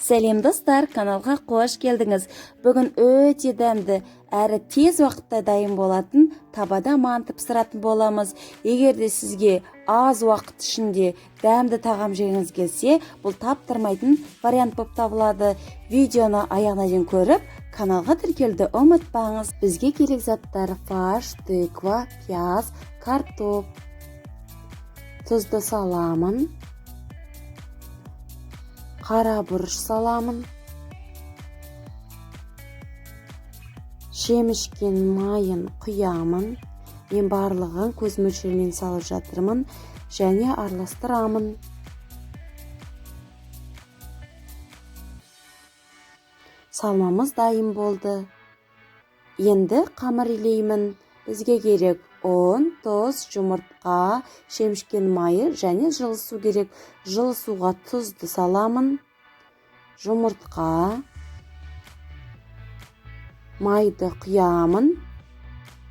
Сәлем достар, каналға қош келдіңіз. Бүгін өте дәмді әрі тез уақытта дайын болатын табада манты пісіретін боламыз. Егер де сізге аз уақыт ішінде дәмді тағам жегіңіз келсе, бұл таптырмайтын вариант болып табылады. Видеоны аяғына дейін көріп, каналға тіркелуді ұмытпаңыз. Бізге керек заттар: фарш, тыква, пияз, картоп. Тұзды саламын. Қара бұрыш саламын. Шемішкен майын құямын. Мен барлығын көз мөлшерімен салып жатырмын және араластырамын. Салмамыз дайын болды. Енді қамыр илеймін. Бізге керек ұн, тұз, жұмыртқа, шемішкен майы және жылы су керек. Жылы суға тұзды саламын. Жұмыртқа, майды құямын,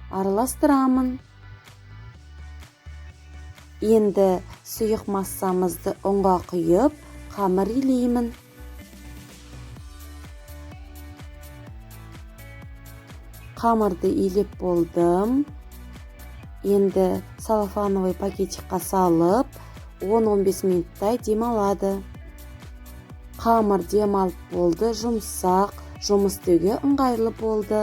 араластырамын. Енді сұйық массамызды ұнға құйып, қамыр илеймін. Қамырды илеп болдым. Енді салафановый пакетикқа салып, 10-15 минуттай демалады. Қамыр демалып болды, жұмсақ, жұмыс істеуге ыңғайлы болды.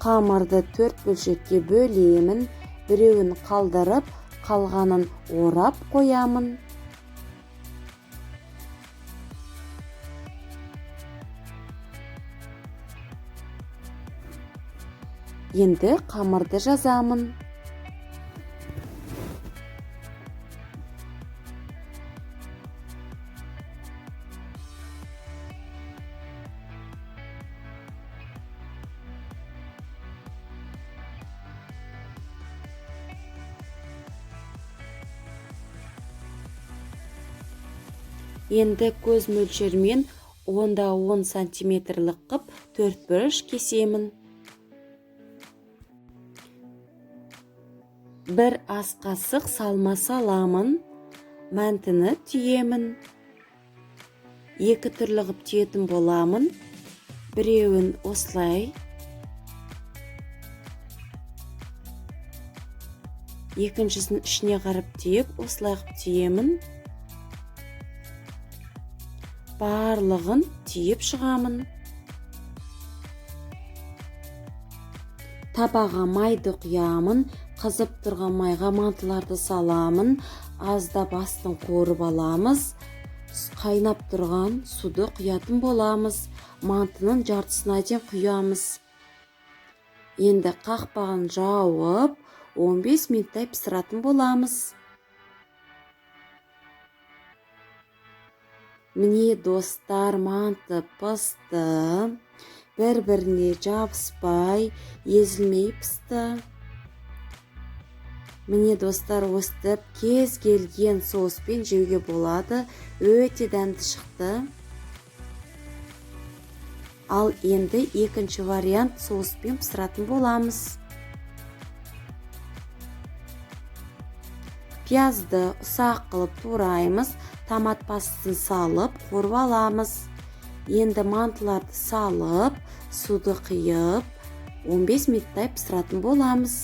Қамырды 4 бөлшекке бөлемін, біреуін қалдырып, қалғанын орап қоямын. Енді қамырды жазамын. Енді көз мөлшермен 10-10 сантиметрлік қып 4 бұрыш кесемін. 1 ас қасық салма саламын. Мәнтіні түйемін. 2 түрлі қып түйетін боламын. Біреуін осылай, екіншісін ішіне қарып түйіп, осылай қып түйемін. Барлығын түйіп шығамын. Табаға майды құямын. Қызып тұрған майға мантыларды саламын. Аздап астын қорып аламыз. Қайнап тұрған суды құятын боламыз. Мантының жартысына дейін құямыз. Енді қақпағын жауып, 15 минуттай пісіретін боламыз. Міне достар, манты пісті. Бір-біріне жабыспай, езілмей пісті. Міне достар, өстіп кез келген соуспен жеуге болады. Өте дәмді шықты. Ал енді екінші вариант соуспен пісіретін боламыз. Пиязды ұсақ қылып тураймыз. Томат паstaсын салып, қорып аламыз. Енді мантыларды салып, суды қиып, 15 минуттай пісіретін боламыз.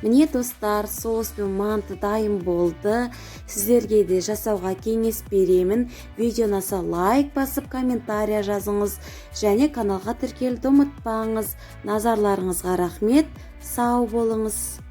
Міне достар, соус пен манты дайын болды. Сіздерге де жасауға кеңес беремін. Видеоны лайк басып, комментария жазыңыз. Және каналға тіркелуді ұмытпаңыз. Назарларыңызға рахмет. Сау болыңыз.